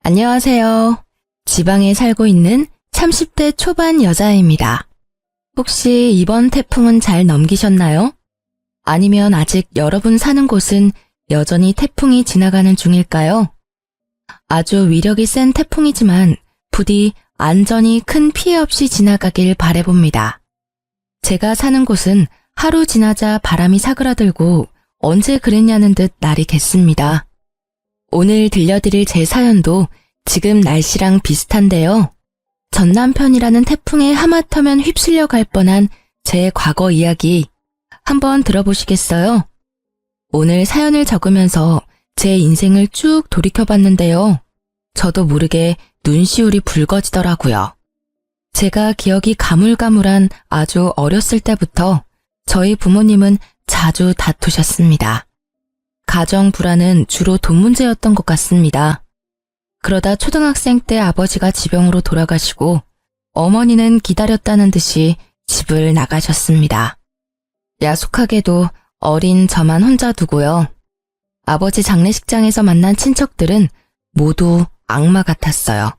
안녕하세요. 지방에 살고 있는 30대 초반 여자입니다. 혹시 이번 태풍은 잘 넘기셨나요? 아니면 아직 여러분 사는 곳은 여전히 태풍이 지나가는 중일까요? 아주 위력이 센 태풍이지만 부디 안전히 큰 피해 없이 지나가길 바라봅니다. 제가 사는 곳은 하루 지나자 바람이 사그라들고 언제 그랬냐는 듯 날이 겠습니다. 오늘 들려드릴 제 사연도 지금 날씨랑 비슷한데요. 전 남편이라는 태풍에 하마터면 휩쓸려 갈 뻔한 제 과거 이야기 한번 들어보시겠어요? 오늘 사연을 적으면서 제 인생을 쭉 돌이켜봤는데요. 저도 모르게 눈시울이 붉어지더라고요. 제가 기억이 가물가물한 아주 어렸을 때부터 저희 부모님은 자주 다투셨습니다. 가정 불화는 주로 돈 문제였던 것 같습니다. 그러다 초등학생 때 아버지가 지병으로 돌아가시고 어머니는 기다렸다는 듯이 집을 나가셨습니다. 야속하게도 어린 저만 혼자 두고요. 아버지 장례식장에서 만난 친척들은 모두 악마 같았어요.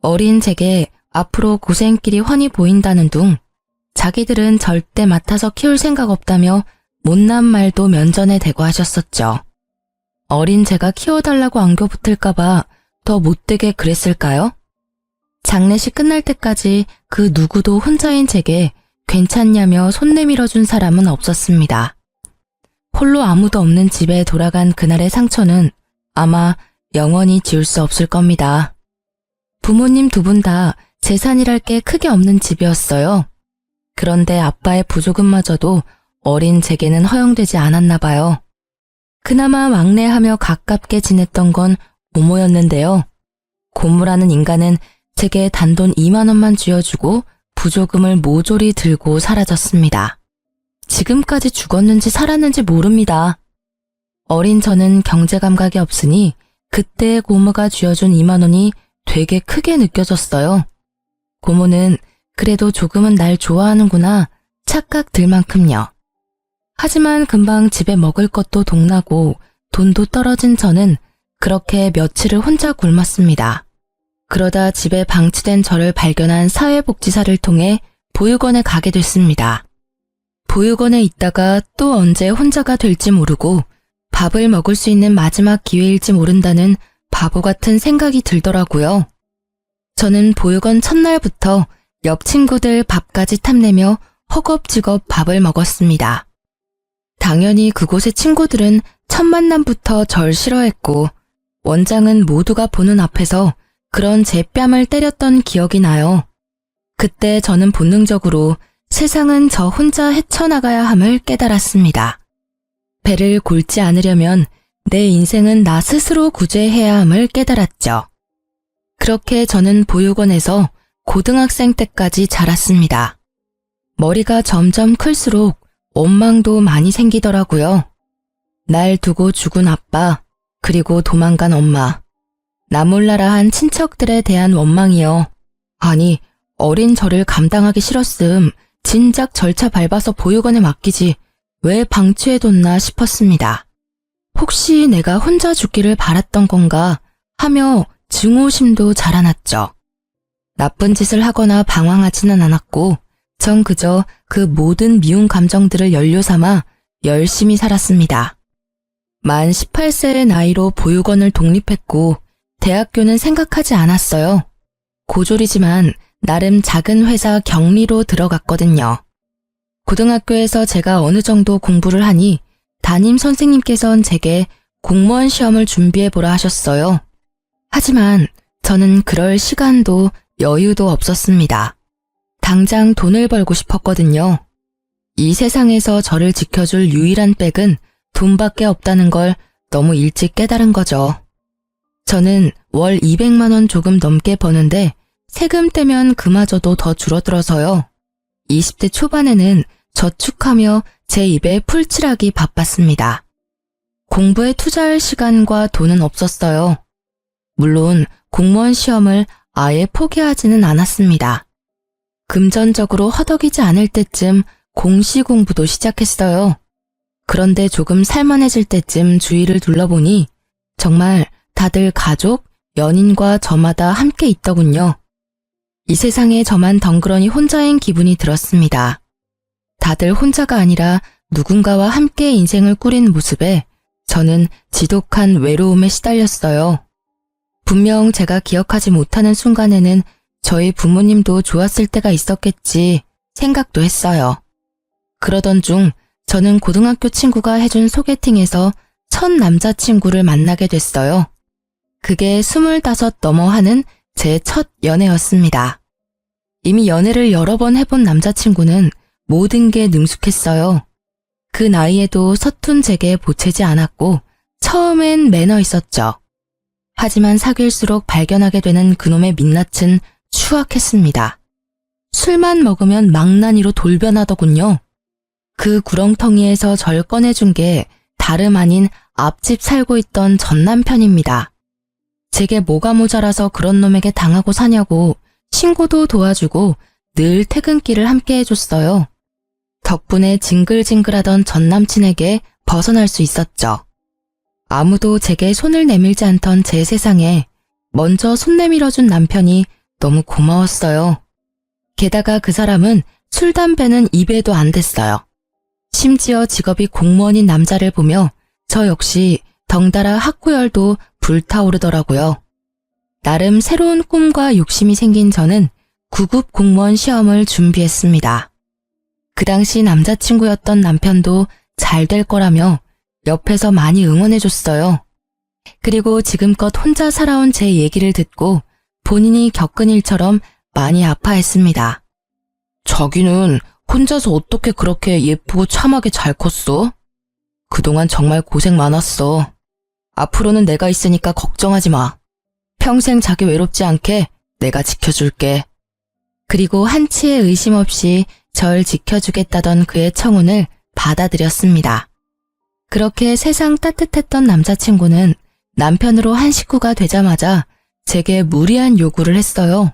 어린 제게 앞으로 고생길이 훤히 보인다는 둥 자기들은 절대 맡아서 키울 생각 없다며 못난 말도 면전에 대고 하셨었죠. 어린 제가 키워달라고 안겨 붙을까봐 더 못되게 그랬을까요? 장례식 끝날 때까지 그 누구도 혼자인 제게 괜찮냐며 손 내밀어준 사람은 없었습니다. 홀로 아무도 없는 집에 돌아간 그날의 상처는 아마 영원히 지울 수 없을 겁니다. 부모님 두 분 다 재산이랄 게 크게 없는 집이었어요. 그런데 아빠의 부조금마저도 어린 제게는 허용되지 않았나 봐요. 그나마 막내하며 가깝게 지냈던 건 고모였는데요. 고모라는 인간은 제게 단돈 2만 원만 쥐어주고 부조금을 모조리 들고 사라졌습니다. 지금까지 죽었는지 살았는지 모릅니다. 어린 저는 경제 감각이 없으니 그때 고모가 쥐어준 2만 원이 되게 크게 느껴졌어요. 고모는 그래도 조금은 날 좋아하는구나 착각 들 만큼요. 하지만 금방 집에 먹을 것도 동나고 돈도 떨어진 저는 그렇게 며칠을 혼자 굶었습니다. 그러다 집에 방치된 저를 발견한 사회복지사를 통해 보육원에 가게 됐습니다. 보육원에 있다가 또 언제 혼자가 될지 모르고 밥을 먹을 수 있는 마지막 기회일지 모른다는 바보 같은 생각이 들더라고요. 저는 보육원 첫날부터 옆 친구들 밥까지 탐내며 허겁지겁 밥을 먹었습니다. 당연히 그곳의 친구들은 첫 만남부터 절 싫어했고 원장은 모두가 보는 앞에서 그런 제 뺨을 때렸던 기억이 나요. 그때 저는 본능적으로 세상은 저 혼자 헤쳐나가야 함을 깨달았습니다. 배를 골지 않으려면 내 인생은 나 스스로 구제해야 함을 깨달았죠. 그렇게 저는 보육원에서 고등학생 때까지 자랐습니다. 머리가 점점 클수록 원망도 많이 생기더라고요. 날 두고 죽은 아빠, 그리고 도망간 엄마, 나 몰라라 한 친척들에 대한 원망이요. 아니, 어린 저를 감당하기 싫었음 진작 절차 밟아서 보육원에 맡기지 왜 방치해뒀나 싶었습니다. 혹시 내가 혼자 죽기를 바랐던 건가 하며 증오심도 자라났죠. 나쁜 짓을 하거나 방황하지는 않았고 전 그저 그 모든 미운 감정들을 연료 삼아 열심히 살았습니다. 만 18세의 나이로 보육원을 독립했고 대학교는 생각하지 않았어요. 고졸이지만 나름 작은 회사 경리로 들어갔거든요. 고등학교에서 제가 어느 정도 공부를 하니 담임 선생님께선 제게 공무원 시험을 준비해보라 하셨어요. 하지만 저는 그럴 시간도 여유도 없었습니다. 당장 돈을 벌고 싶었거든요. 이 세상에서 저를 지켜줄 유일한 백은 돈밖에 없다는 걸 너무 일찍 깨달은 거죠. 저는 월 200만 원 조금 넘게 버는데 세금 떼면 그마저도 더 줄어들어서요. 20대 초반에는 저축하며 제 입에 풀칠하기 바빴습니다. 공부에 투자할 시간과 돈은 없었어요. 물론 공무원 시험을 아예 포기하지는 않았습니다. 금전적으로 허덕이지 않을 때쯤 공시 공부도 시작했어요. 그런데 조금 살만해질 때쯤 주위를 둘러보니 정말 다들 가족, 연인과 저마다 함께 있더군요. 이 세상에 저만 덩그러니 혼자인 기분이 들었습니다. 다들 혼자가 아니라 누군가와 함께 인생을 꾸린 모습에 저는 지독한 외로움에 시달렸어요. 분명 제가 기억하지 못하는 순간에는 저희 부모님도 좋았을 때가 있었겠지 생각도 했어요. 그러던 중 저는 고등학교 친구가 해준 소개팅에서 첫 남자친구를 만나게 됐어요. 그게 25 넘어 하는 제 첫 연애였습니다. 이미 연애를 여러 번 해본 남자친구는 모든 게 능숙했어요. 그 나이에도 서툰 제게 보채지 않았고 처음엔 매너 있었죠. 하지만 사귈수록 발견하게 되는 그놈의 민낯은 추악했습니다. 술만 먹으면 망나니로 돌변하더군요. 그 구렁텅이에서 절 꺼내준 게 다름 아닌 앞집 살고 있던 전 남편입니다. 제게 뭐가 모자라서 그런 놈에게 당하고 사냐고 신고도 도와주고 늘 퇴근길을 함께 해줬어요. 덕분에 징글징글하던 전 남친에게 벗어날 수 있었죠. 아무도 제게 손을 내밀지 않던 제 세상에 먼저 손 내밀어준 남편이 너무 고마웠어요. 게다가 그 사람은 술, 담배는 입에도 안 댔어요. 심지어 직업이 공무원인 남자를 보며 저 역시 덩달아 학구열도 불타오르더라고요. 나름 새로운 꿈과 욕심이 생긴 저는 9급 공무원 시험을 준비했습니다. 그 당시 남자친구였던 남편도 잘 될 거라며 옆에서 많이 응원해줬어요. 그리고 지금껏 혼자 살아온 제 얘기를 듣고 본인이 겪은 일처럼 많이 아파했습니다. 자기는 혼자서 어떻게 그렇게 예쁘고 참하게 잘 컸어? 그동안 정말 고생 많았어. 앞으로는 내가 있으니까 걱정하지 마. 평생 자기 외롭지 않게 내가 지켜줄게. 그리고 한치의 의심 없이 절 지켜주겠다던 그의 청혼을 받아들였습니다. 그렇게 세상 따뜻했던 남자친구는 남편으로 한 식구가 되자마자 제게 무리한 요구를 했어요.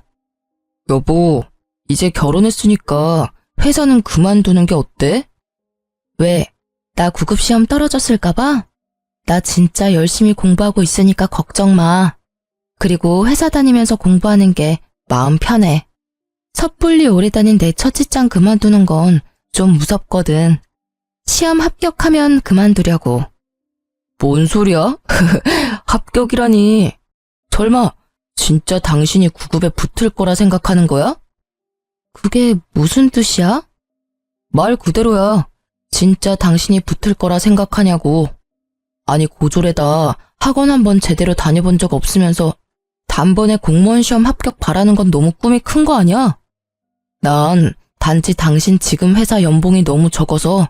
여보, 이제 결혼했으니까 회사는 그만두는 게 어때? 왜? 나 9급 시험 떨어졌을까봐? 나 진짜 열심히 공부하고 있으니까 걱정 마. 그리고 회사 다니면서 공부하는 게 마음 편해. 섣불리 오래 다닌 내 첫 직장 그만두는 건 좀 무섭거든. 시험 합격하면 그만두려고. 뭔 소리야? 합격이라니. 설마 진짜 당신이 9급에 붙을 거라 생각하는 거야? 그게 무슨 뜻이야? 말 그대로야. 진짜 당신이 붙을 거라 생각하냐고. 아니 고졸에다 학원 한번 제대로 다녀본 적 없으면서 단번에 공무원 시험 합격 바라는 건 너무 꿈이 큰 거 아니야? 난 단지 당신 지금 회사 연봉이 너무 적어서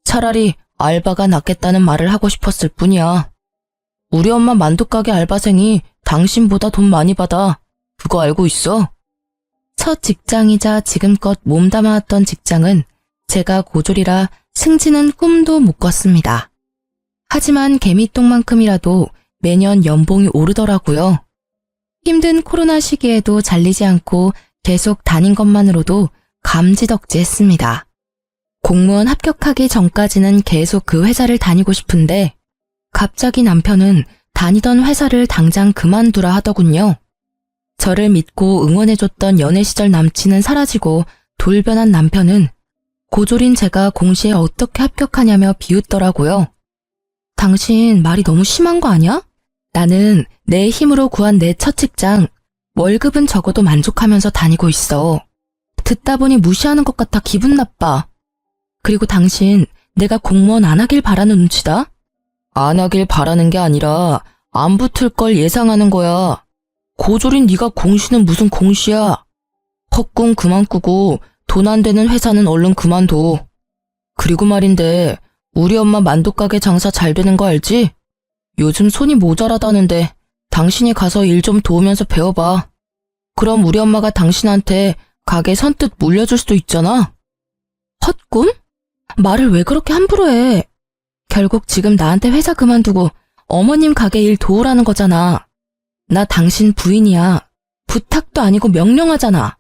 차라리 알바가 낫겠다는 말을 하고 싶었을 뿐이야. 우리 엄마 만두가게 알바생이 당신보다 돈 많이 받아. 그거 알고 있어? 첫 직장이자 지금껏 몸담아왔던 직장은 제가 고졸이라 승진은 꿈도 못 꿨습니다. 하지만 개미똥만큼이라도 매년 연봉이 오르더라고요. 힘든 코로나 시기에도 잘리지 않고 계속 다닌 것만으로도 감지덕지했습니다. 공무원 합격하기 전까지는 계속 그 회사를 다니고 싶은데 갑자기 남편은 다니던 회사를 당장 그만두라 하더군요. 저를 믿고 응원해줬던 연애 시절 남친은 사라지고 돌변한 남편은 고졸인 제가 공시에 어떻게 합격하냐며 비웃더라고요. 당신 말이 너무 심한 거 아니야? 나는 내 힘으로 구한 내 첫 직장, 월급은 적어도 만족하면서 다니고 있어. 듣다 보니 무시하는 것 같아 기분 나빠. 그리고 당신 내가 공무원 안 하길 바라는 눈치다? 안 하길 바라는 게 아니라 안 붙을 걸 예상하는 거야. 고졸인 네가 공시는 무슨 공시야. 헛꿈 그만 꾸고 돈 안 되는 회사는 얼른 그만둬. 그리고 말인데 우리 엄마 만두가게 장사 잘 되는 거 알지? 요즘 손이 모자라다는데 당신이 가서 일 좀 도우면서 배워봐. 그럼 우리 엄마가 당신한테 가게 선뜻 물려줄 수도 있잖아. 헛꿈? 말을 왜 그렇게 함부로 해? 결국 지금 나한테 회사 그만두고 어머님 가게 일 도우라는 거잖아. 나 당신 부인이야. 부탁도 아니고 명령하잖아.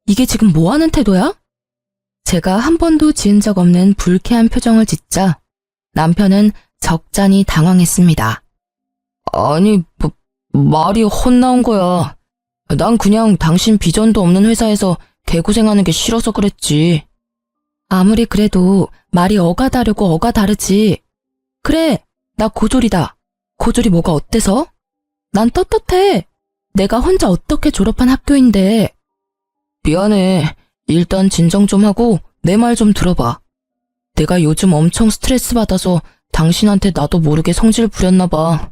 이게 지금 뭐 하는 태도야? 제가 한 번도 지은 적 없는 불쾌한 표정을 짓자 남편은 적잖이 당황했습니다. 아니, 말이 헛나온 거야. 난 그냥 당신 비전도 없는 회사에서 개고생하는 게 싫어서 그랬지. 아무리 그래도 말이 어가 다르고 어가 다르지. 그래, 나 고졸이다. 고졸이 뭐가 어때서? 난 떳떳해. 내가 혼자 어떻게 졸업한 학교인데. 미안해. 일단 진정 좀 하고 내 말 좀 들어봐. 내가 요즘 엄청 스트레스 받아서 당신한테 나도 모르게 성질 부렸나 봐.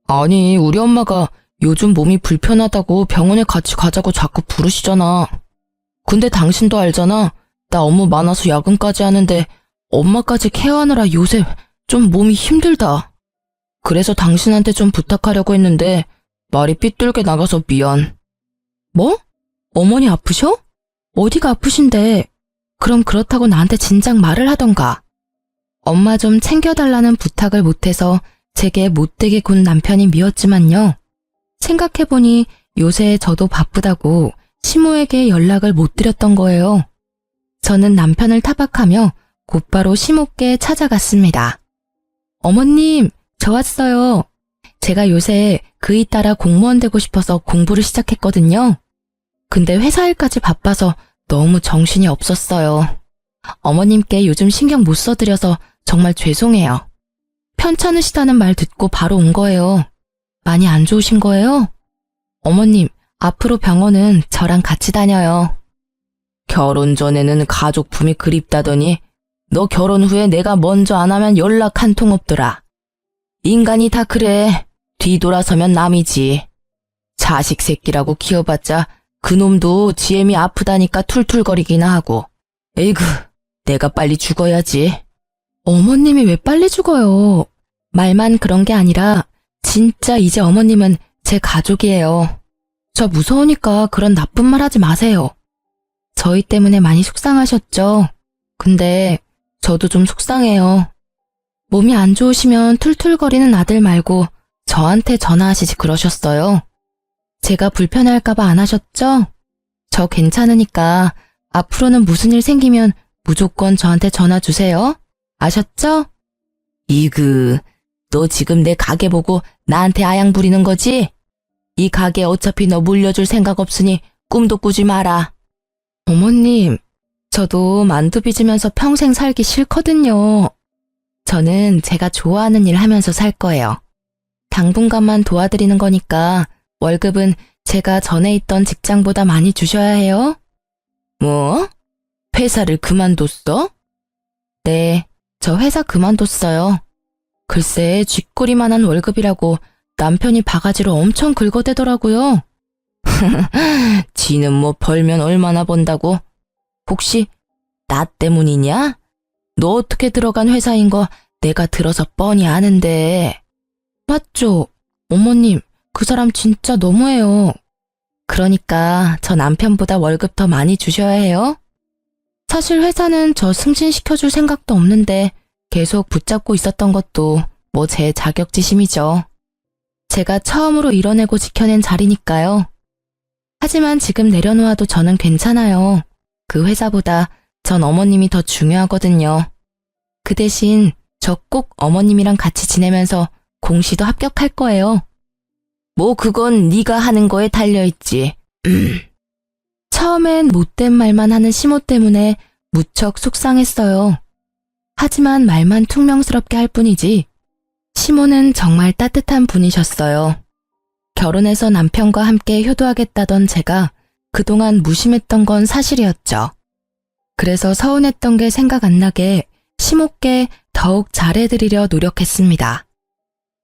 아니, 우리 엄마가 요즘 몸이 불편하다고 병원에 같이 가자고 자꾸 부르시잖아. 근데 당신도 알잖아. 나 업무 많아서 야근까지 하는데 엄마까지 케어하느라 요새 좀 몸이 힘들다. 그래서 당신한테 좀 부탁하려고 했는데 말이 삐뚤게 나가서 미안. 뭐? 어머니 아프셔? 어디가 아프신데? 그럼 그렇다고 나한테 진작 말을 하던가. 엄마 좀 챙겨달라는 부탁을 못해서 제게 못되게 군 남편이 미웠지만요. 생각해보니 요새 저도 바쁘다고 시모에게 연락을 못 드렸던 거예요. 저는 남편을 타박하며 곧바로 시모께 찾아갔습니다. 어머님, 저 왔어요. 제가 요새 그이 따라 공무원 되고 싶어서 공부를 시작했거든요. 근데 회사 일까지 바빠서 너무 정신이 없었어요. 어머님께 요즘 신경 못 써드려서 정말 죄송해요. 편찮으시다는 말 듣고 바로 온 거예요. 많이 안 좋으신 거예요? 어머님, 앞으로 병원은 저랑 같이 다녀요. 결혼 전에는 가족품이 그립다더니 너 결혼 후에 내가 먼저 안 하면 연락 한 통 없더라. 인간이 다 그래. 뒤돌아서면 남이지. 자식 새끼라고 키워봤자 그놈도 지엠이 아프다니까 툴툴거리기나 하고. 에이구, 내가 빨리 죽어야지. 어머님이 왜 빨리 죽어요? 말만 그런 게 아니라 진짜 이제 어머님은 제 가족이에요. 저 무서우니까 그런 나쁜 말 하지 마세요. 저희 때문에 많이 속상하셨죠? 근데 저도 좀 속상해요. 몸이 안 좋으시면 툴툴거리는 아들 말고 저한테 전화하시지 그러셨어요. 제가 불편할까봐 안 하셨죠? 저 괜찮으니까 앞으로는 무슨 일 생기면 무조건 저한테 전화 주세요. 아셨죠? 이그, 너 지금 내 가게 보고 나한테 아양 부리는 거지? 이 가게 어차피 너 물려줄 생각 없으니 꿈도 꾸지 마라. 어머님, 저도 만두 빚으면서 평생 살기 싫거든요. 저는 제가 좋아하는 일 하면서 살 거예요. 당분간만 도와드리는 거니까 월급은 제가 전에 있던 직장보다 많이 주셔야 해요. 뭐? 회사를 그만뒀어? 네, 저 회사 그만뒀어요. 글쎄, 쥐꼬리만한 월급이라고 남편이 바가지로 엄청 긁어대더라고요. 지는 뭐 벌면 얼마나 번다고? 혹시 나 때문이냐? 너 어떻게 들어간 회사인 거 내가 들어서 뻔히 아는데. 맞죠? 어머님, 그 사람 진짜 너무해요. 그러니까 저 남편보다 월급 더 많이 주셔야 해요. 사실 회사는 저 승진시켜줄 생각도 없는데 계속 붙잡고 있었던 것도 뭐 제 자격지심이죠. 제가 처음으로 이뤄내고 지켜낸 자리니까요. 하지만 지금 내려놓아도 저는 괜찮아요. 그 회사보다 전 어머님이 더 중요하거든요. 그 대신 저 꼭 어머님이랑 같이 지내면서 공시도 합격할 거예요. 뭐 그건 네가 하는 거에 달려있지. 처음엔 못된 말만 하는 시모 때문에 무척 속상했어요. 하지만 말만 퉁명스럽게 할 뿐이지 시모는 정말 따뜻한 분이셨어요. 결혼해서 남편과 함께 효도하겠다던 제가 그동안 무심했던 건 사실이었죠. 그래서 서운했던 게 생각 안 나게 시모께 더욱 잘해드리려 노력했습니다.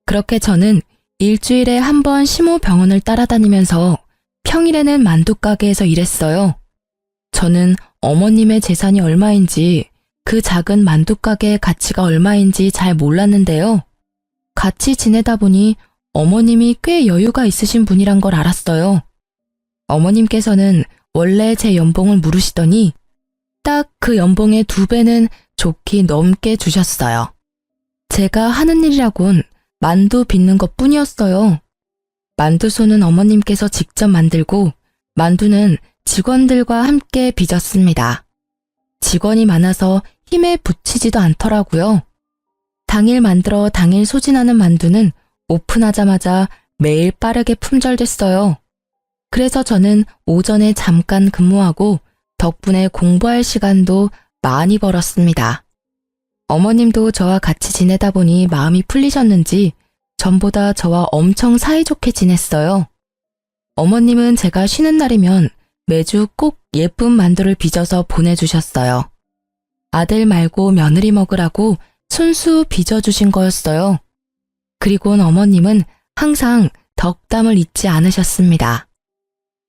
그렇게 저는 일주일에 한 번 시모 병원을 따라다니면서 평일에는 만두가게에서 일했어요. 저는 어머님의 재산이 얼마인지 그 작은 만두가게의 가치가 얼마인지 잘 몰랐는데요. 같이 지내다 보니 어머님이 꽤 여유가 있으신 분이란 걸 알았어요. 어머님께서는 원래 제 연봉을 물으시더니 딱 그 연봉의 2배는 좋게 넘게 주셨어요. 제가 하는 일이라곤 만두 빚는 것 뿐이었어요. 만두소는 어머님께서 직접 만들고 만두는 직원들과 함께 빚었습니다. 직원이 많아서 힘에 부치지도 않더라고요. 당일 만들어 당일 소진하는 만두는 오픈하자마자 매일 빠르게 품절됐어요. 그래서 저는 오전에 잠깐 근무하고 덕분에 공부할 시간도 많이 벌었습니다. 어머님도 저와 같이 지내다 보니 마음이 풀리셨는지 전보다 저와 엄청 사이좋게 지냈어요. 어머님은 제가 쉬는 날이면 매주 꼭 예쁜 만두를 빚어서 보내주셨어요. 아들 말고 며느리 먹으라고 순수 빚어주신 거였어요. 그리곤 어머님은 항상 덕담을 잊지 않으셨습니다.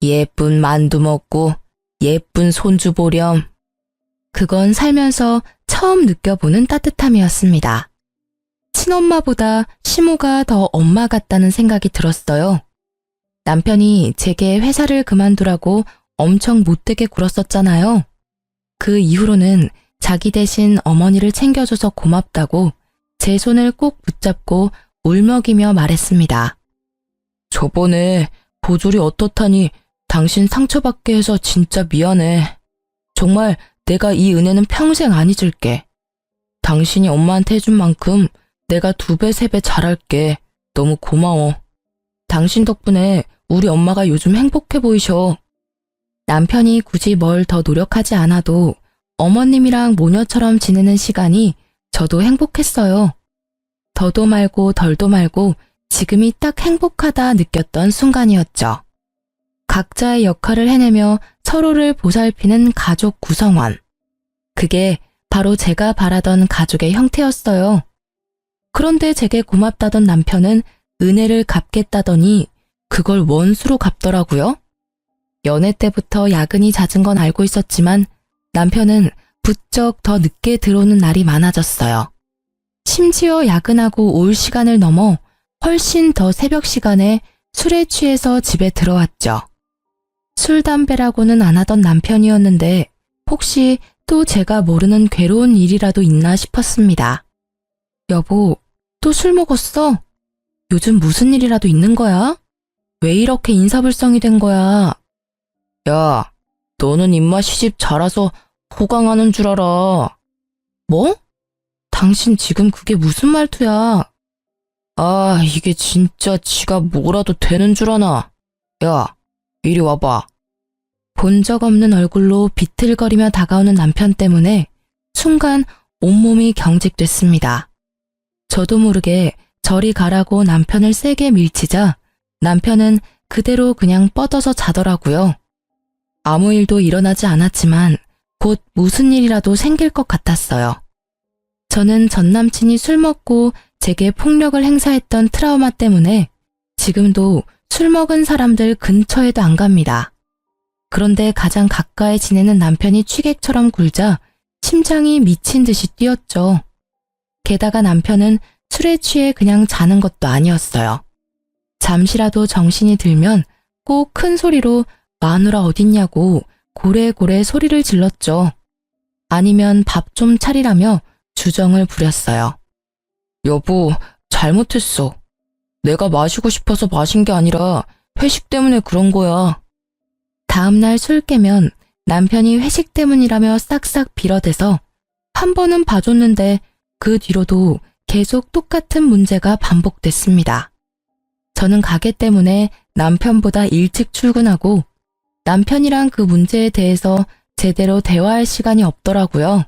예쁜 만두 먹고 예쁜 손주 보렴. 그건 살면서 처음 느껴보는 따뜻함이었습니다. 친엄마보다 시모가 더 엄마 같다는 생각이 들었어요. 남편이 제게 회사를 그만두라고 엄청 못되게 굴었었잖아요. 그 이후로는 자기 대신 어머니를 챙겨줘서 고맙다고 제 손을 꼭 붙잡고 울먹이며 말했습니다. 저번에 보졸이 어떻다니 당신 상처받게 해서 진짜 미안해. 정말 내가 이 은혜는 평생 안 잊을게. 당신이 엄마한테 해준 만큼 내가 2배, 3배 잘할게. 너무 고마워. 당신 덕분에 우리 엄마가 요즘 행복해 보이셔. 남편이 굳이 뭘 더 노력하지 않아도 어머님이랑 모녀처럼 지내는 시간이 저도 행복했어요. 더도 말고 덜도 말고 지금이 딱 행복하다 느꼈던 순간이었죠. 각자의 역할을 해내며 서로를 보살피는 가족 구성원. 그게 바로 제가 바라던 가족의 형태였어요. 그런데 제게 고맙다던 남편은 은혜를 갚겠다더니 그걸 원수로 갚더라고요. 연애 때부터 야근이 잦은 건 알고 있었지만 남편은 부쩍 더 늦게 들어오는 날이 많아졌어요. 심지어 야근하고 올 시간을 넘어 훨씬 더 새벽 시간에 술에 취해서 집에 들어왔죠. 술, 담배라고는 안 하던 남편이었는데 혹시 또 제가 모르는 괴로운 일이라도 있나 싶었습니다. 여보, 또 술 먹었어? 요즘 무슨 일이라도 있는 거야? 왜 이렇게 인사불성이 된 거야? 야, 너는 입맛 시집 자라서 호강하는 줄 알아. 뭐? 당신 지금 그게 무슨 말투야? 아, 이게 진짜 지가 뭐라도 되는 줄 아나? 야, 이리 와봐. 본 적 없는 얼굴로 비틀거리며 다가오는 남편 때문에 순간 온몸이 경직됐습니다. 저도 모르게 저리 가라고 남편을 세게 밀치자 남편은 그대로 그냥 뻗어서 자더라고요. 아무 일도 일어나지 않았지만 곧 무슨 일이라도 생길 것 같았어요. 저는 전 남친이 술 먹고 제게 폭력을 행사했던 트라우마 때문에 지금도 술 먹은 사람들 근처에도 안 갑니다. 그런데 가장 가까이 지내는 남편이 취객처럼 굴자 심장이 미친 듯이 뛰었죠. 게다가 남편은 술에 취해 그냥 자는 것도 아니었어요. 잠시라도 정신이 들면 꼭 큰 소리로 마누라 어딨냐고 고래고래 소리를 질렀죠. 아니면 밥 좀 차리라며 주정을 부렸어요. 여보, 잘못했어. 내가 마시고 싶어서 마신 게 아니라 회식 때문에 그런 거야. 다음날 술 깨면 남편이 회식 때문이라며 싹싹 빌어대서 한 번은 봐줬는데 그 뒤로도 계속 똑같은 문제가 반복됐습니다. 저는 가게 때문에 남편보다 일찍 출근하고 남편이랑 그 문제에 대해서 제대로 대화할 시간이 없더라고요.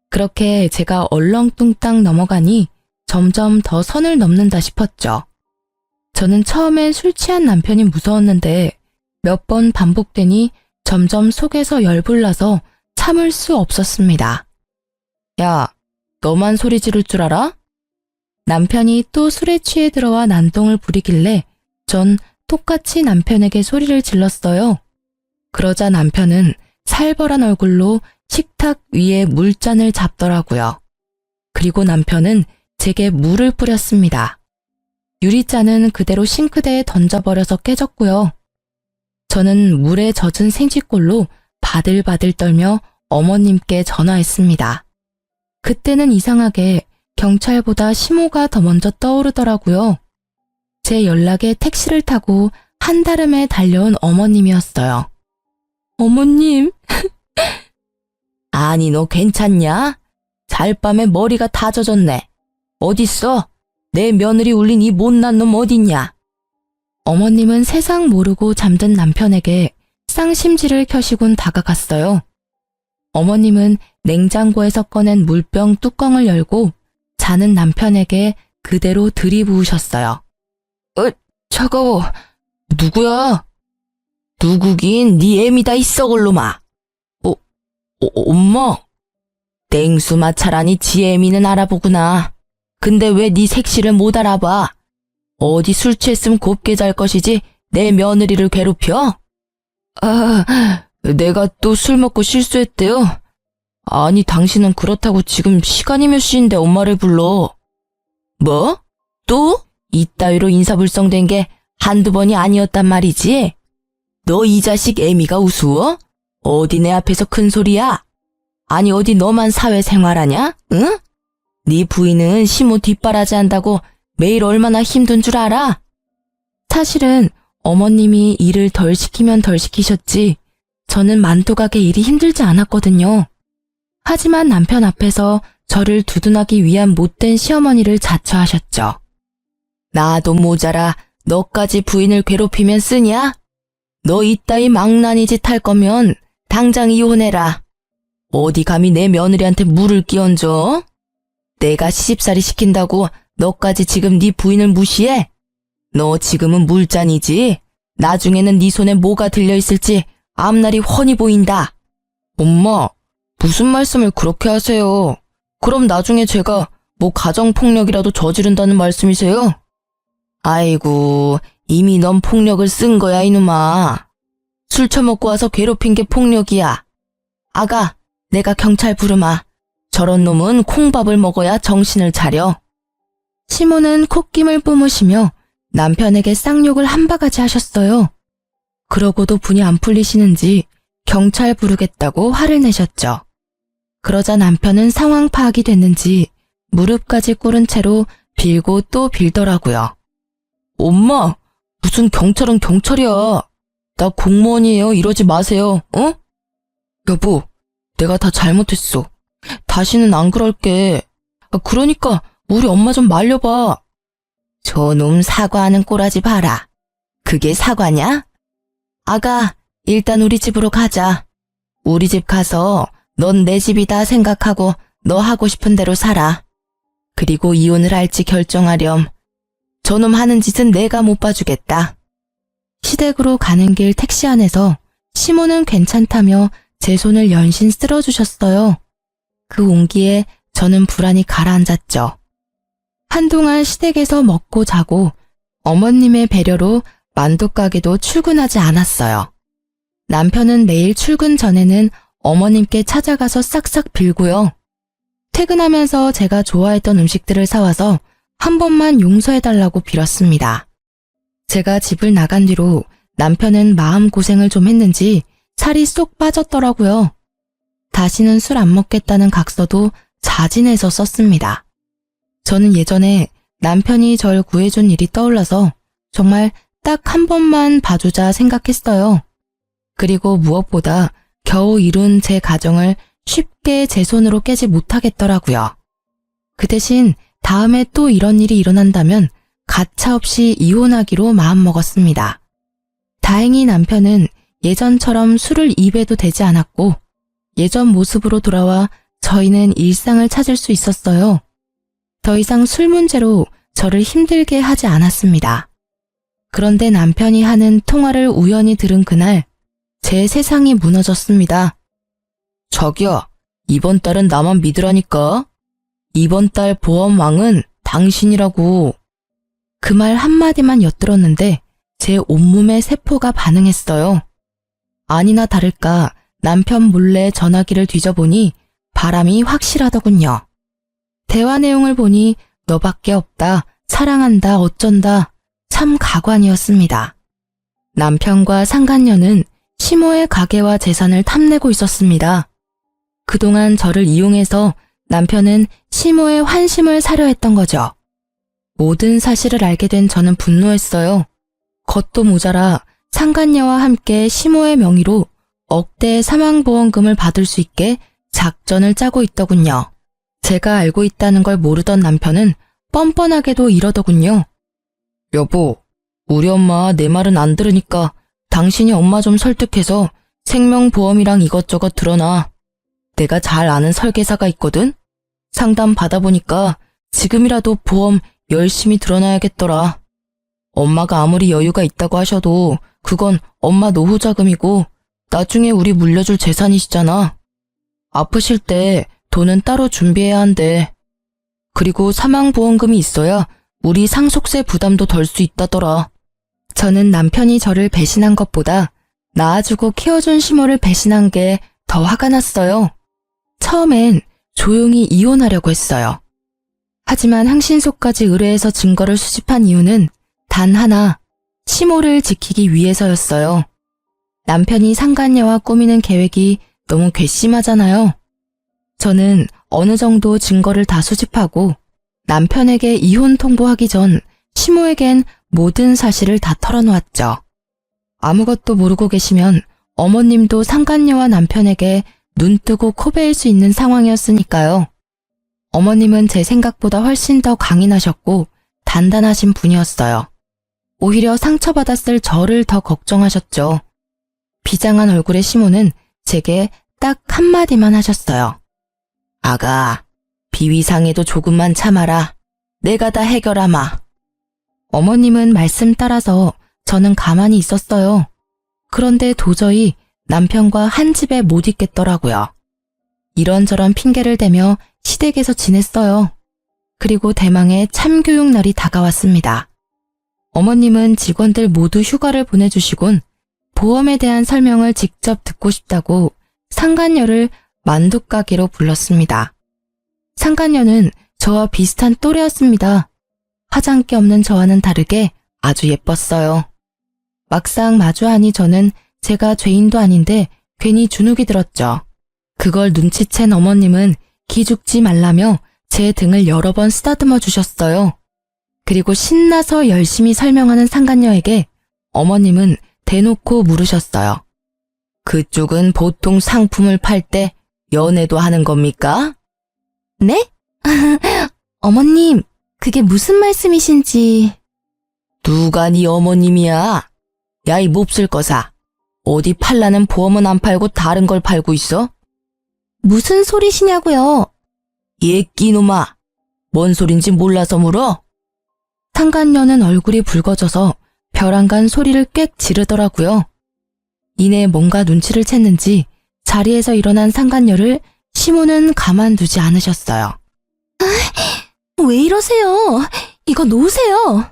그렇게 제가 얼렁뚱땅 넘어가니 점점 더 선을 넘는다 싶었죠. 저는 처음엔 술 취한 남편이 무서웠는데 몇 번 반복되니 점점 속에서 열불나서 참을 수 없었습니다. 야, 너만 소리 지를 줄 알아? 남편이 또 술에 취해 들어와 난동을 부리길래 전 똑같이 남편에게 소리를 질렀어요. 그러자 남편은 살벌한 얼굴로 식탁 위에 물잔을 잡더라고요. 그리고 남편은 제게 물을 뿌렸습니다. 유리잔은 그대로 싱크대에 던져버려서 깨졌고요. 저는 물에 젖은 생쥐꼴로 바들바들 떨며 어머님께 전화했습니다. 그때는 이상하게 경찰보다 시모가 더 먼저 떠오르더라고요. 제 연락에 택시를 타고 한달음에 달려온 어머님이었어요. 어머님. 아니, 너 괜찮냐? 잘밤에 머리가 다 젖었네. 어딨어? 내 며느리 울린 이 못난 놈 어딨냐? 어머님은 세상 모르고 잠든 남편에게 쌍심지를 켜시곤 다가갔어요. 어머님은 냉장고에서 꺼낸 물병 뚜껑을 열고 자는 남편에게 그대로 들이부으셨어요. 차가워. 누구야? 누구긴 네 애미다 이 썩을 놈아. 엄마? 땡수 마찰하니 지 애미는 알아보구나. 근데 왜 네 색시를 못 알아봐? 어디 술 취했으면 곱게 잘 것이지 내 며느리를 괴롭혀? 내가 또 술 먹고 실수했대요. 아니 당신은 그렇다고 지금 시간이 몇 시인데 엄마를 불러. 뭐? 또? 이따위로 인사불성된 게 한두 번이 아니었단 말이지? 너 이 자식 애미가 우스워? 어디 내 앞에서 큰 소리야? 아니 어디 너만 사회생활하냐? 응? 네 부인은 시모 뒷바라지 한다고 매일 얼마나 힘든 줄 알아? 사실은 어머님이 일을 덜 시키면 덜 시키셨지 저는 만두가게 일이 힘들지 않았거든요. 하지만 남편 앞에서 저를 두둔하기 위한 못된 시어머니를 자처하셨죠. 나도 모자라 너까지 부인을 괴롭히면 쓰냐? 너 이따위 망나니 짓 할 거면 당장 이혼해라. 어디 감히 내 며느리한테 물을 끼얹어? 내가 시집살이 시킨다고 너까지 지금 네 부인을 무시해? 너 지금은 물잔이지? 나중에는 네 손에 뭐가 들려있을지 앞날이 훤히 보인다. 엄마, 무슨 말씀을 그렇게 하세요? 그럼 나중에 제가 뭐 가정폭력이라도 저지른다는 말씀이세요? 아이고, 이미 넌 폭력을 쓴 거야 이놈아. 술 처먹고 와서 괴롭힌 게 폭력이야. 아가, 내가 경찰 부르마. 저런 놈은 콩밥을 먹어야 정신을 차려. 시모는 콧김을 뿜으시며 남편에게 쌍욕을 한 바가지 하셨어요. 그러고도 분이 안 풀리시는지 경찰 부르겠다고 화를 내셨죠. 그러자 남편은 상황 파악이 됐는지 무릎까지 꿇은 채로 빌고 또 빌더라고요. 엄마, 무슨 경찰은 경찰이야. 나 공무원이에요. 이러지 마세요. 어? 여보, 내가 다 잘못했어. 다시는 안 그럴게. 그러니까 우리 엄마 좀 말려봐. 저놈 사과하는 꼬라지 봐라. 그게 사과냐? 아가, 일단 우리 집으로 가자. 우리 집 가서 넌 내 집이다 생각하고 너 하고 싶은 대로 살아. 그리고 이혼을 할지 결정하렴. 저놈 하는 짓은 내가 못 봐주겠다. 시댁으로 가는 길 택시 안에서 시모는 괜찮다며 제 손을 연신 쓸어주셨어요. 그 온기에 저는 불안히 가라앉았죠. 한동안 시댁에서 먹고 자고 어머님의 배려로 만두가게도 출근하지 않았어요. 남편은 매일 출근 전에는 어머님께 찾아가서 싹싹 빌고요. 퇴근하면서 제가 좋아했던 음식들을 사와서 한 번만 용서해달라고 빌었습니다. 제가 집을 나간 뒤로 남편은 마음고생을 좀 했는지 살이 쏙 빠졌더라고요. 다시는 술 안 먹겠다는 각서도 자진해서 썼습니다. 저는 예전에 남편이 절 구해준 일이 떠올라서 정말 딱 한 번만 봐주자 생각했어요. 그리고 무엇보다 겨우 이룬 제 가정을 쉽게 제 손으로 깨지 못하겠더라고요. 그 대신 다음에 또 이런 일이 일어난다면 가차없이 이혼하기로 마음먹었습니다. 다행히 남편은 예전처럼 술을 입에도 대지 않았고 예전 모습으로 돌아와 저희는 일상을 찾을 수 있었어요. 더 이상 술 문제로 저를 힘들게 하지 않았습니다. 그런데 남편이 하는 통화를 우연히 들은 그날 제 세상이 무너졌습니다. 자기야, 이번 달은 나만 믿으라니까. 이번 달 보험왕은 당신이라고. 그 말 한마디만 엿들었는데 제 온몸의 세포가 반응했어요. 아니나 다를까 남편 몰래 전화기를 뒤져보니 바람이 확실하더군요. 대화 내용을 보니 너밖에 없다, 사랑한다, 어쩐다. 참 가관이었습니다. 남편과 상간녀는 시모의 가게와 재산을 탐내고 있었습니다. 그동안 저를 이용해서 남편은 시모의 환심을 사려 했던 거죠. 모든 사실을 알게 된 저는 분노했어요. 겉도 모자라 상간녀와 함께 시모의 명의로 억대의 사망보험금을 받을 수 있게 작전을 짜고 있더군요. 제가 알고 있다는 걸 모르던 남편은 뻔뻔하게도 이러더군요. 여보, 우리 엄마 내 말은 안 들으니까 당신이 엄마 좀 설득해서 생명보험이랑 이것저것 들어놔. 내가 잘 아는 설계사가 있거든? 상담 받아보니까 지금이라도 보험 열심히 들어놔야겠더라. 엄마가 아무리 여유가 있다고 하셔도 그건 엄마 노후 자금이고 나중에 우리 물려줄 재산이시잖아. 아프실 때 돈은 따로 준비해야 한대. 그리고 사망보험금이 있어야 우리 상속세 부담도 덜 수 있다더라. 저는 남편이 저를 배신한 것보다 낳아주고 키워준 시모를 배신한 게 더 화가 났어요. 처음엔 조용히 이혼하려고 했어요. 하지만 항신소까지 의뢰해서 증거를 수집한 이유는 단 하나, 시모를 지키기 위해서였어요. 남편이 상간녀와 꾸미는 계획이 너무 괘씸하잖아요. 저는 어느 정도 증거를 다 수집하고 남편에게 이혼 통보하기 전 시모에겐 모든 사실을 다 털어놓았죠. 아무것도 모르고 계시면 어머님도 상간녀와 남편에게 눈 뜨고 코 베일 수 있는 상황이었으니까요. 어머님은 제 생각보다 훨씬 더 강인하셨고 단단하신 분이었어요. 오히려 상처받았을 저를 더 걱정하셨죠. 비장한 얼굴의 시모는 제게 딱 한마디만 하셨어요. 아가, 비위상해도 조금만 참아라. 내가 다 해결하마. 어머님은 말씀 따라서 저는 가만히 있었어요. 그런데 도저히 남편과 한 집에 못 있겠더라고요. 이런저런 핑계를 대며 시댁에서 지냈어요. 그리고 대망의 참교육 날이 다가왔습니다. 어머님은 직원들 모두 휴가를 보내주시곤 보험에 대한 설명을 직접 듣고 싶다고 상간녀를 만두가게로 불렀습니다. 상간녀는 저와 비슷한 또래였습니다. 화장기 없는 저와는 다르게 아주 예뻤어요. 막상 마주하니 저는 제가 죄인도 아닌데 괜히 주눅이 들었죠. 그걸 눈치챈 어머님은 기죽지 말라며 제 등을 여러 번 쓰다듬어 주셨어요. 그리고 신나서 열심히 설명하는 상간녀에게 어머님은 대놓고 물으셨어요. 그쪽은 보통 상품을 팔 때 연애도 하는 겁니까? 네? 어머님, 그게 무슨 말씀이신지. 누가 네 어머님이야? 야, 이 몹쓸 거사. 어디 팔라는 보험은 안 팔고 다른 걸 팔고 있어? 무슨 소리시냐고요? 얘 끼놈아. 뭔 소린지 몰라서 물어? 상간녀는 얼굴이 붉어져서 벼랑간 소리를 꽥 지르더라고요. 이내 뭔가 눈치를 챘는지 자리에서 일어난 상간녀를 시모는 가만두지 않으셨어요. 왜 이러세요? 이거 놓으세요.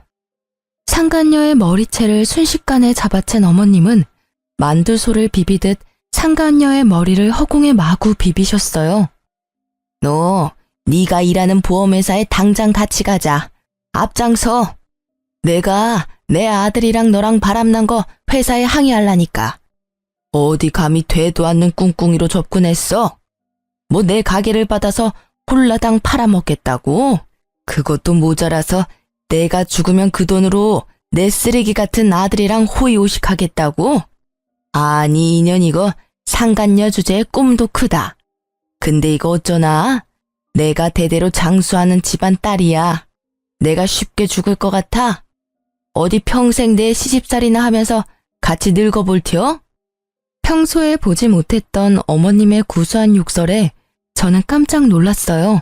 상간녀의 머리채를 순식간에 잡아챈 어머님은 만두소를 비비듯 상간녀의 머리를 허공에 마구 비비셨어요. 너, 네가 일하는 보험회사에 당장 같이 가자. 앞장서. 내가 내 아들이랑 너랑 바람난 거 회사에 항의하려니까. 어디 감히 되도 않는 꿍꿍이로 접근했어? 뭐 내 가게를 받아서 홀라당 팔아먹겠다고? 그것도 모자라서 내가 죽으면 그 돈으로 내 쓰레기 같은 아들이랑 호의호식하겠다고? 아니 이년 이거 상간녀 주제에 꿈도 크다. 근데 이거 어쩌나? 내가 대대로 장수하는 집안 딸이야. 내가 쉽게 죽을 것 같아? 어디 평생 내 시집살이나 하면서 같이 늙어볼 텨? 평소에 보지 못했던 어머님의 구수한 욕설에 저는 깜짝 놀랐어요.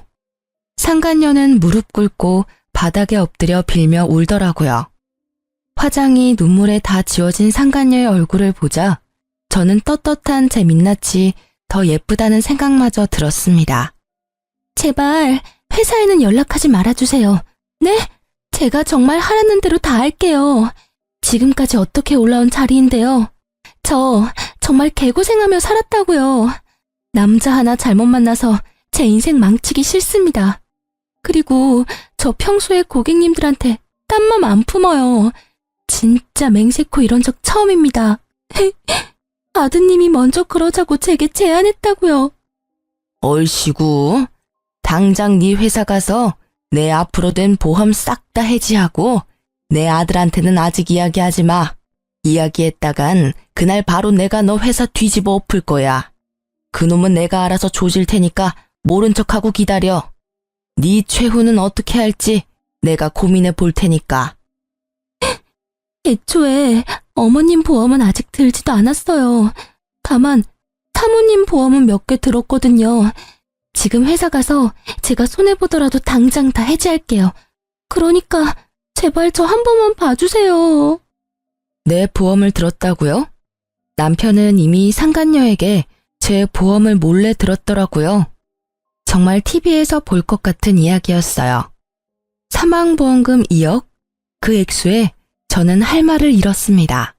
상간녀는 무릎 꿇고 바닥에 엎드려 빌며 울더라고요. 화장이 눈물에 다 지워진 상간녀의 얼굴을 보자 저는 떳떳한 제 민낯이 더 예쁘다는 생각마저 들었습니다. 제발 회사에는 연락하지 말아주세요. 네? 제가 정말 하라는 대로 다 할게요. 지금까지 어떻게 올라온 자리인데요. 저 정말 개고생하며 살았다고요. 남자 하나 잘못 만나서 제 인생 망치기 싫습니다. 그리고 저 평소에 고객님들한테 딴 맘 안 품어요. 진짜 맹세코 이런 적 처음입니다. 아드님이 먼저 그러자고 제게 제안했다고요. 얼씨구, 당장 네 회사 가서 내 앞으로 된 보험 싹 다 해지하고 내 아들한테는 아직 이야기하지 마. 이야기했다간 그날 바로 내가 너 회사 뒤집어 엎을 거야. 그놈은 내가 알아서 조질 테니까 모른 척하고 기다려. 네 최후는 어떻게 할지 내가 고민해 볼 테니까. 애초에 어머님 보험은 아직 들지도 않았어요. 다만 사모님 보험은 몇 개 들었거든요. 지금 회사 가서 제가 손해보더라도 당장 다 해지할게요. 그러니까 제발 저 한 번만 봐주세요. 내 보험을 들었다고요? 남편은 이미 상간녀에게 제 보험을 몰래 들었더라고요. 정말 TV에서 볼 것 같은 이야기였어요. 사망보험금 2억? 그 액수에 저는 할 말을 잃었습니다.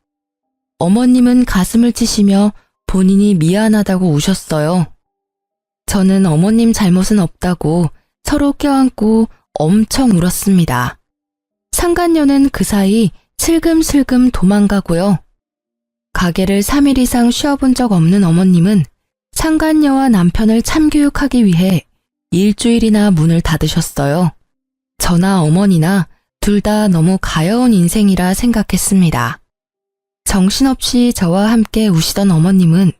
어머님은 가슴을 치시며 본인이 미안하다고 우셨어요. 저는 어머님 잘못은 없다고 서로 껴안고 엄청 울었습니다. 상간녀는 그 사이 슬금슬금 도망가고요. 가게를 3일 이상 쉬어본 적 없는 어머님은 상간녀와 남편을 참교육하기 위해 일주일이나 문을 닫으셨어요. 저나 어머니나 둘 다 너무 가여운 인생이라 생각했습니다. 정신없이 저와 함께 우시던 어머님은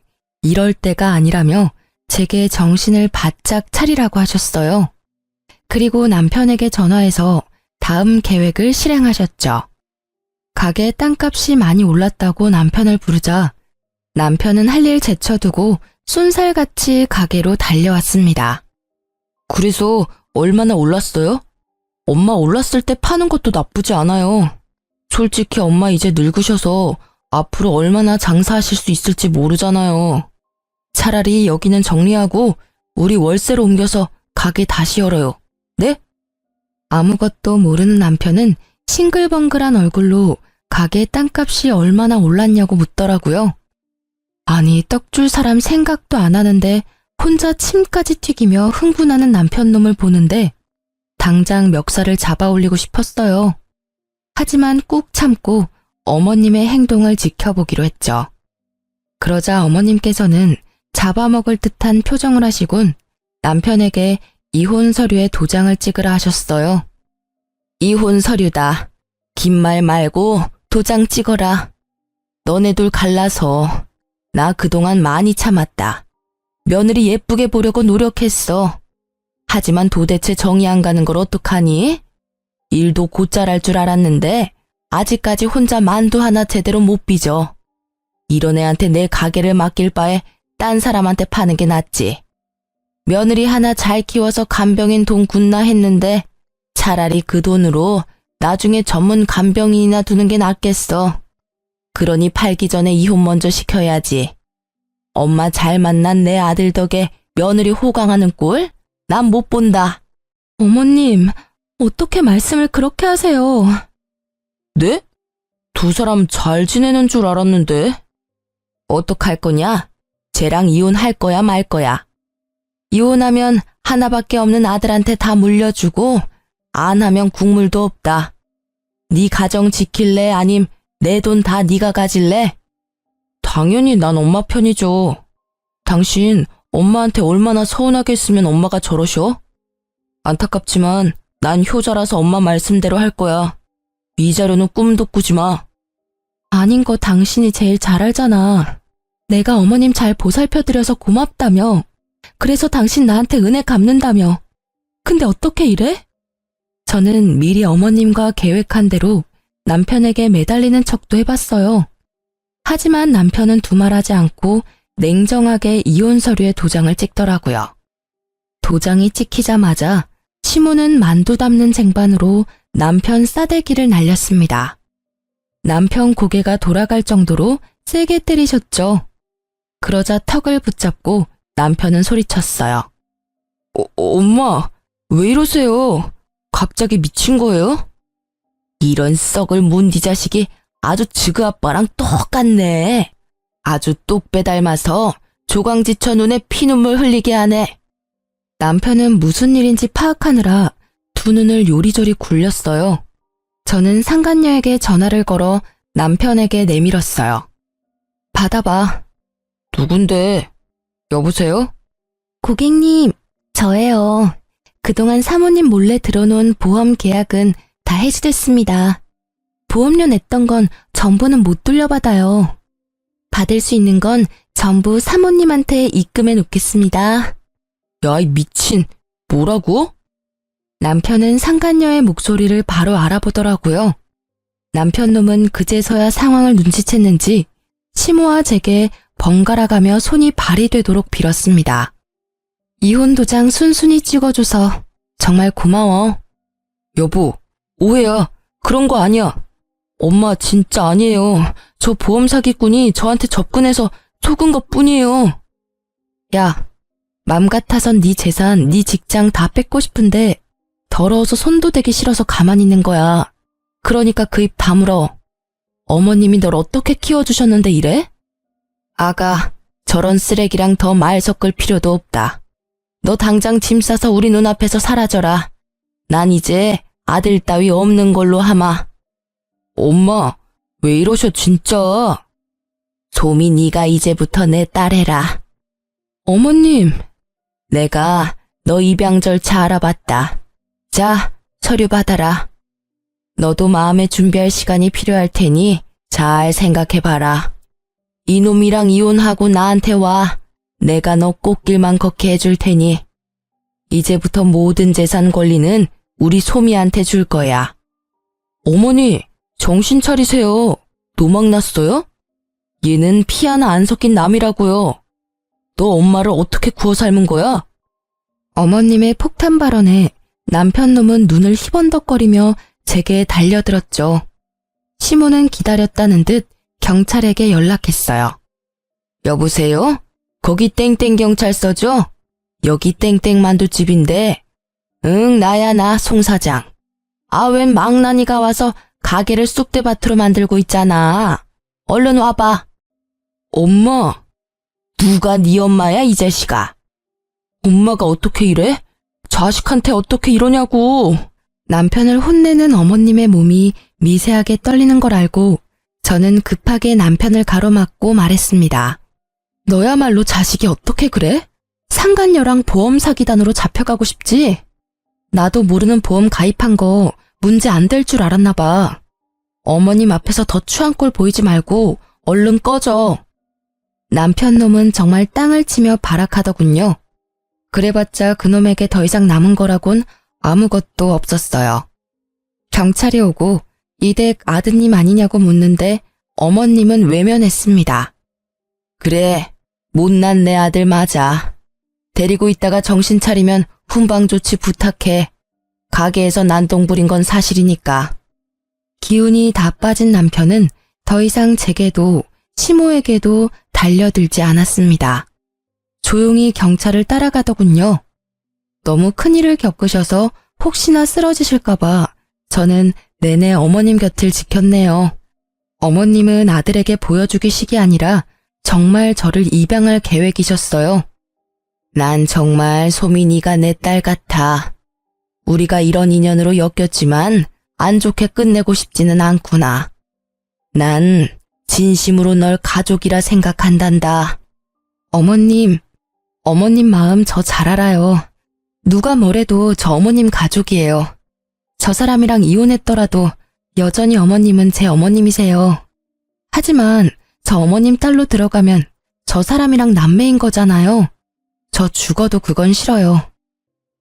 이럴 때가 아니라며 제게 정신을 바짝 차리라고 하셨어요. 그리고 남편에게 전화해서 다음 계획을 실행하셨죠. 가게 땅값이 많이 올랐다고 남편을 부르자 남편은 할 일 제쳐두고 쏜살같이 가게로 달려왔습니다. 그래서 얼마나 올랐어요? 엄마 올랐을 때 파는 것도 나쁘지 않아요. 솔직히 엄마 이제 늙으셔서 앞으로 얼마나 장사하실 수 있을지 모르잖아요. 차라리 여기는 정리하고 우리 월세로 옮겨서 가게 다시 열어요. 네? 아무것도 모르는 남편은 싱글벙글한 얼굴로 가게 땅값이 얼마나 올랐냐고 묻더라고요. 아니, 떡줄 사람 생각도 안 하는데 혼자 침까지 튀기며 흥분하는 남편 놈을 보는데 당장 멱살을 잡아 올리고 싶었어요. 하지만 꾹 참고 어머님의 행동을 지켜보기로 했죠. 그러자 어머님께서는 잡아먹을 듯한 표정을 하시곤 남편에게 이혼 서류에 도장을 찍으라 하셨어요. 이혼 서류다. 긴 말 말고 도장 찍어라. 너네 둘 갈라서 나 그동안 많이 참았다. 며느리 예쁘게 보려고 노력했어. 하지만 도대체 정이 안 가는 걸 어떡하니? 일도 곧잘 할 줄 알았는데 아직까지 혼자 만두 하나 제대로 못 빚어. 이런 애한테 내 가게를 맡길 바에 딴 사람한테 파는 게 낫지. 며느리 하나 잘 키워서 간병인 돈 굿나 했는데 차라리 그 돈으로 나중에 전문 간병인이나 두는 게 낫겠어. 그러니 팔기 전에 이혼 먼저 시켜야지. 엄마 잘 만난 내 아들 덕에 며느리 호강하는 꼴? 난 못 본다. 어머님, 어떻게 말씀을 그렇게 하세요? 네? 두 사람 잘 지내는 줄 알았는데. 어떡할 거냐? 쟤랑 이혼할 거야 말 거야. 이혼하면 하나밖에 없는 아들한테 다 물려주고 안 하면 국물도 없다. 네 가정 지킬래 아님 내 돈 다 네가 가질래? 당연히 난 엄마 편이죠. 당신 엄마한테 얼마나 서운하게 했으면 엄마가 저러셔? 안타깝지만 난 효자라서 엄마 말씀대로 할 거야. 위자료는 꿈도 꾸지 마. 아닌 거 당신이 제일 잘 알잖아. 내가 어머님 잘 보살펴드려서 고맙다며. 그래서 당신 나한테 은혜 갚는다며. 근데 어떻게 이래? 저는 미리 어머님과 계획한 대로 남편에게 매달리는 척도 해봤어요. 하지만 남편은 두말하지 않고 냉정하게 이혼 서류에 도장을 찍더라고요. 도장이 찍히자마자 시모는 만두 담는 쟁반으로 남편 싸대기를 날렸습니다. 남편 고개가 돌아갈 정도로 세게 때리셨죠. 그러자 턱을 붙잡고 남편은 소리쳤어요. 엄마, 왜 이러세요? 갑자기 미친 거예요? 이런 썩을 문디 자식이 아주 지그 아빠랑 똑같네. 아주 똑배 닮아서 조강지처 눈에 피눈물 흘리게 하네. 남편은 무슨 일인지 파악하느라 두 눈을 요리조리 굴렸어요. 저는 상간녀에게 전화를 걸어 남편에게 내밀었어요. 받아봐. 누군데? 여보세요? 고객님, 저예요. 그동안 사모님 몰래 들어놓은 보험 계약은 다 해지됐습니다. 보험료 냈던 건 전부는 못 돌려받아요. 받을 수 있는 건 전부 사모님한테 입금해 놓겠습니다. 야, 이 미친, 뭐라고? 남편은 상간녀의 목소리를 바로 알아보더라고요. 남편 놈은 그제서야 상황을 눈치챘는지 시모와 제게 번갈아가며 손이 발이 되도록 빌었습니다. 이혼 도장 순순히 찍어줘서 정말 고마워. 여보, 오해야. 그런 거 아니야. 엄마 진짜 아니에요. 저 보험 사기꾼이 저한테 접근해서 속은 것 뿐이에요. 야, 맘 같아선 네 재산, 네 직장 다 뺏고 싶은데 더러워서 손도 대기 싫어서 가만히 있는 거야. 그러니까 그 입 다물어. 어머님이 널 어떻게 키워주셨는데 이래? 아가, 저런 쓰레기랑 더 말 섞을 필요도 없다. 너 당장 짐 싸서 우리 눈앞에서 사라져라. 난 이제 아들 따위 없는 걸로 하마. 엄마, 왜 이러셔 진짜? 소미 네가 이제부터 내 딸 해라. 어머님, 내가 너 입양 절차 알아봤다. 자, 서류 받아라. 너도 마음의 준비할 시간이 필요할 테니 잘 생각해봐라. 이놈이랑 이혼하고 나한테 와. 내가 너 꽃길만 걷게 해줄 테니. 이제부터 모든 재산 권리는 우리 소미한테 줄 거야. 어머니, 정신 차리세요. 노망 났어요? 얘는 피 하나 안 섞인 남이라고요. 너 엄마를 어떻게 구워 삶은 거야? 어머님의 폭탄 발언에 남편 놈은 눈을 희번덕거리며 제게 달려들었죠. 시모는 기다렸다는 듯 경찰에게 연락했어요. 여보세요? 거기 땡땡 경찰서죠? 여기 땡땡 만두집인데. 응, 나야 나 송 사장. 아, 웬 망나니가 와서 가게를 쑥대밭으로 만들고 있잖아. 얼른 와봐. 엄마, 누가 네 엄마야 이 자식아? 엄마가 어떻게 이래? 자식한테 어떻게 이러냐고. 남편을 혼내는 어머님의 몸이 미세하게 떨리는 걸 알고 저는 급하게 남편을 가로막고 말했습니다. 너야말로 자식이 어떻게 그래? 상간녀랑 보험 사기단으로 잡혀가고 싶지? 나도 모르는 보험 가입한 거 문제 안 될 줄 알았나 봐. 어머님 앞에서 더 추한 꼴 보이지 말고 얼른 꺼져. 남편 놈은 정말 땅을 치며 발악하더군요. 그래봤자 그놈에게 더 이상 남은 거라곤 아무것도 없었어요. 경찰이 오고 이댁 아드님 아니냐고 묻는데 어머님은 외면했습니다. 그래, 못난 내 아들 맞아. 데리고 있다가 정신 차리면 훈방 조치 부탁해. 가게에서 난동 부린 건 사실이니까. 기운이 다 빠진 남편은 더 이상 제게도 시모에게도 달려들지 않았습니다. 조용히 경찰을 따라가더군요. 너무 큰일을 겪으셔서 혹시나 쓰러지실까봐 저는 내내 어머님 곁을 지켰네요. 어머님은 아들에게 보여주기식이 아니라 정말 저를 입양할 계획이셨어요. 난 정말 소민이가 내 딸 같아. 우리가 이런 인연으로 엮였지만 안 좋게 끝내고 싶지는 않구나. 난 진심으로 널 가족이라 생각한단다. 어머님 마음 저 잘 알아요. 누가 뭐래도 저 어머님 가족이에요. 저 사람이랑 이혼했더라도 여전히 어머님은 제 어머님이세요. 하지만 저 어머님 딸로 들어가면 저 사람이랑 남매인 거잖아요. 저 죽어도 그건 싫어요.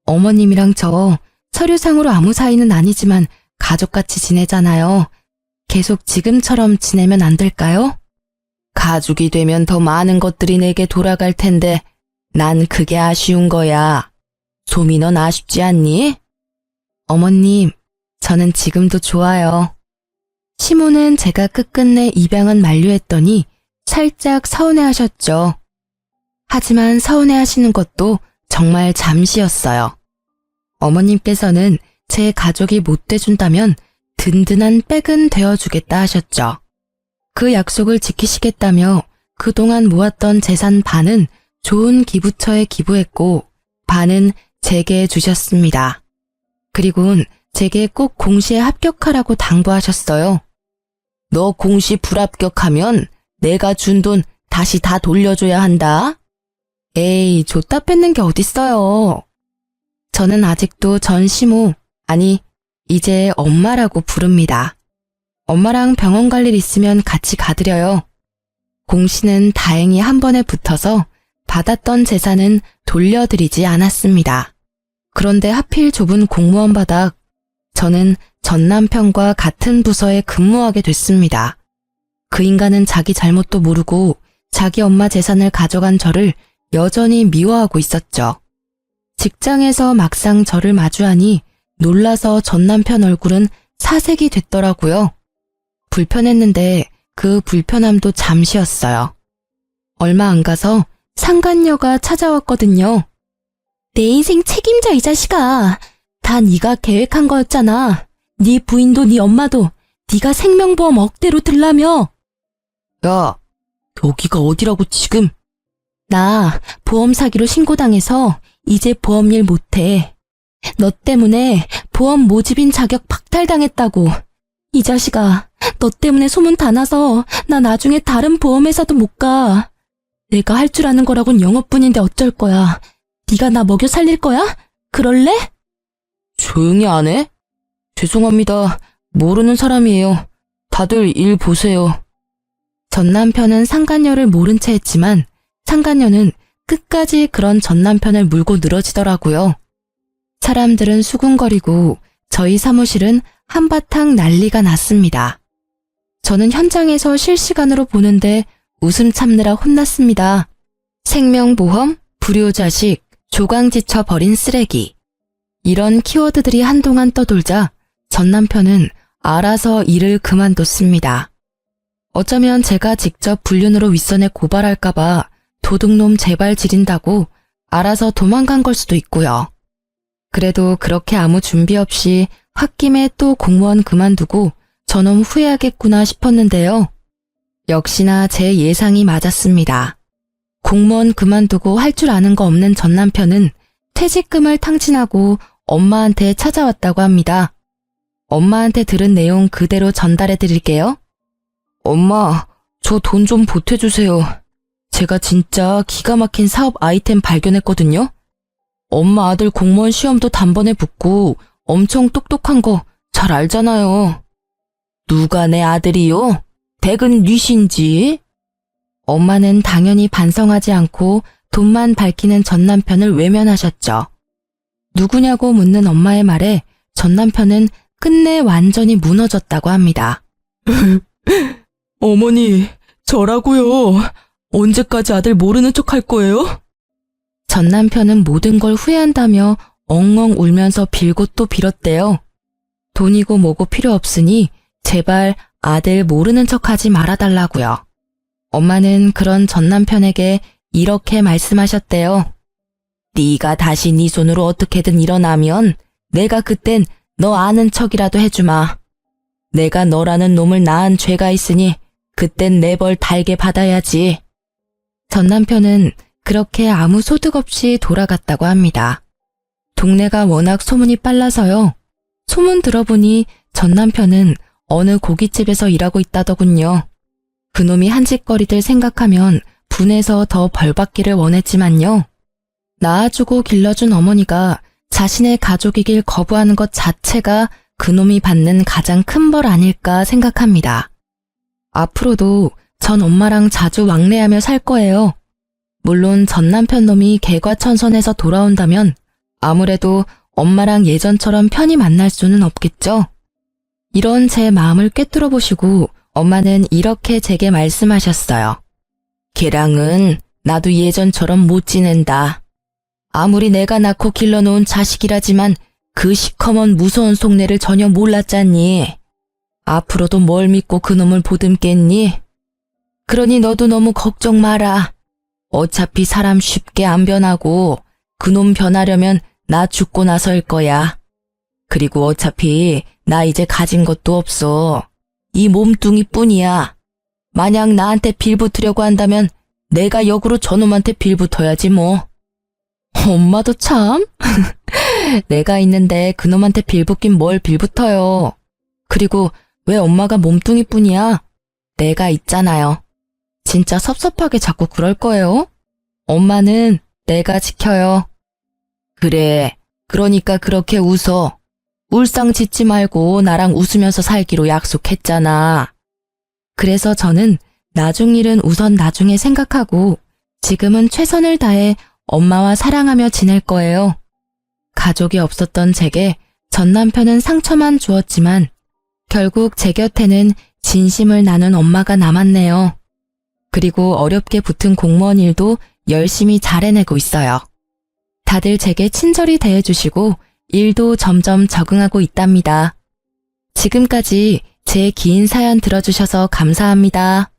어머님이랑 저 서류상으로 아무 사이는 아니지만 가족같이 지내잖아요. 계속 지금처럼 지내면 안 될까요? 가족이 되면 더 많은 것들이 내게 돌아갈 텐데 난 그게 아쉬운 거야. 소미 넌 아쉽지 않니? 어머님, 저는 지금도 좋아요. 시모는 제가 끝끝내 입양은 만류했더니 살짝 서운해하셨죠. 하지만 서운해하시는 것도 정말 잠시였어요. 어머님께서는 제 가족이 못 돼준다면 든든한 백은 되어주겠다 하셨죠. 그 약속을 지키시겠다며 그동안 모았던 재산 반은 좋은 기부처에 기부했고 반은 제게 주셨습니다. 그리고는 제게 꼭 공시에 합격하라고 당부하셨어요. 너 공시 불합격하면 내가 준 돈 다시 다 돌려줘야 한다. 에이, 줬다 뺏는 게 어딨어요. 저는 아직도 전 시모, 아니 이제 엄마라고 부릅니다. 엄마랑 병원 갈 일 있으면 같이 가드려요. 공시는 다행히 한 번에 붙어서 받았던 재산은 돌려드리지 않았습니다. 그런데 하필 좁은 공무원 바닥, 저는 전 남편과 같은 부서에 근무하게 됐습니다. 그 인간은 자기 잘못도 모르고 자기 엄마 재산을 가져간 저를 여전히 미워하고 있었죠. 직장에서 막상 저를 마주하니 놀라서 전 남편 얼굴은 사색이 됐더라고요. 불편했는데 그 불편함도 잠시였어요. 얼마 안 가서 상간녀가 찾아왔거든요. 내 인생 책임져 이 자식아. 다 네가 계획한 거였잖아. 네 부인도 네 엄마도 네가 생명보험 억대로 들라며. 야, 여기가 어디라고 지금? 나 보험 사기로 신고당해서 이제 보험일 못해. 너 때문에 보험 모집인 자격 박탈당했다고. 이 자식아, 너 때문에 소문 다 나서 나 나중에 다른 보험회사도 못 가. 내가 할 줄 아는 거라곤 영업뿐인데 어쩔 거야. 네가 나 먹여 살릴 거야? 그럴래? 조용히 안 해? 죄송합니다. 모르는 사람이에요. 다들 일 보세요. 전 남편은 상간녀를 모른 채 했지만 상간녀는 끝까지 그런 전 남편을 물고 늘어지더라고요. 사람들은 수군거리고 저희 사무실은 한바탕 난리가 났습니다. 저는 현장에서 실시간으로 보는데 웃음 참느라 혼났습니다. 생명보험, 불효자식, 조강지쳐 버린 쓰레기. 이런 키워드들이 한동안 떠돌자 전 남편은 알아서 일을 그만뒀습니다. 어쩌면 제가 직접 불륜으로 윗선에 고발할까봐 도둑놈 제발 지린다고 알아서 도망간 걸 수도 있고요. 그래도 그렇게 아무 준비 없이 홧김에 또 공무원 그만두고 저놈 후회하겠구나 싶었는데요. 역시나 제 예상이 맞았습니다. 공무원 그만두고 할 줄 아는 거 없는 전 남편은 퇴직금을 탕진하고 엄마한테 찾아왔다고 합니다. 엄마한테 들은 내용 그대로 전달해 드릴게요. 엄마, 저 돈 좀 보태주세요. 제가 진짜 기가 막힌 사업 아이템 발견했거든요. 엄마 아들 공무원 시험도 단번에 붙고 엄청 똑똑한 거 잘 알잖아요. 누가 내 아들이요? 댁은 뉘신지? 엄마는 당연히 반성하지 않고 돈만 밝히는 전 남편을 외면하셨죠. 누구냐고 묻는 엄마의 말에 전 남편은 끝내 완전히 무너졌다고 합니다. 어머니, 저라고요. 언제까지 아들 모르는 척 할 거예요? 전 남편은 모든 걸 후회한다며 엉엉 울면서 빌고 또 빌었대요. 돈이고 뭐고 필요 없으니 제발 아들 모르는 척 하지 말아달라고요. 엄마는 그런 전 남편에게 이렇게 말씀하셨대요. 네가 다시 네 손으로 어떻게든 일어나면 내가 그땐 너 아는 척이라도 해주마. 내가 너라는 놈을 낳은 죄가 있으니 그땐 내 벌 달게 받아야지. 전 남편은 그렇게 아무 소득 없이 돌아갔다고 합니다. 동네가 워낙 소문이 빨라서요. 소문 들어보니 전 남편은 어느 고깃집에서 일하고 있다더군요. 그놈이 한 짓거리들 생각하면 분해서 더 벌받기를 원했지만요. 낳아주고 길러준 어머니가 자신의 가족이길 거부하는 것 자체가 그놈이 받는 가장 큰 벌 아닐까 생각합니다. 앞으로도 전 엄마랑 자주 왕래하며 살 거예요. 물론 전 남편 놈이 개과천선해서 돌아온다면 아무래도 엄마랑 예전처럼 편히 만날 수는 없겠죠. 이런 제 마음을 꿰뚫어 보시고 엄마는 이렇게 제게 말씀하셨어요. 걔랑은 나도 예전처럼 못 지낸다. 아무리 내가 낳고 길러놓은 자식이라지만 그 시커먼 무서운 속내를 전혀 몰랐잖니. 앞으로도 뭘 믿고 그놈을 보듬겠니? 그러니 너도 너무 걱정 마라. 어차피 사람 쉽게 안 변하고 그놈 변하려면 나 죽고 나서일 거야. 그리고 어차피 나 이제 가진 것도 없어. 이 몸뚱이뿐이야. 만약 나한테 빌붙으려고 한다면 내가 역으로 저놈한테 빌붙어야지 뭐. 엄마도 참. 내가 있는데 그놈한테 빌붙긴 뭘 빌붙어요. 그리고 왜 엄마가 몸뚱이뿐이야? 내가 있잖아요. 진짜 섭섭하게 자꾸 그럴 거예요? 엄마는 내가 지켜요. 그래, 그러니까 그렇게 웃어. 울상 짓지 말고 나랑 웃으면서 살기로 약속했잖아. 그래서 저는 나중 일은 우선 나중에 생각하고 지금은 최선을 다해 엄마와 사랑하며 지낼 거예요. 가족이 없었던 제게 전 남편은 상처만 주었지만 결국 제 곁에는 진심을 나눈 엄마가 남았네요. 그리고 어렵게 붙은 공무원 일도 열심히 잘 해내고 있어요. 다들 제게 친절히 대해주시고 일도 점점 적응하고 있답니다. 지금까지 제 긴 사연 들어주셔서 감사합니다.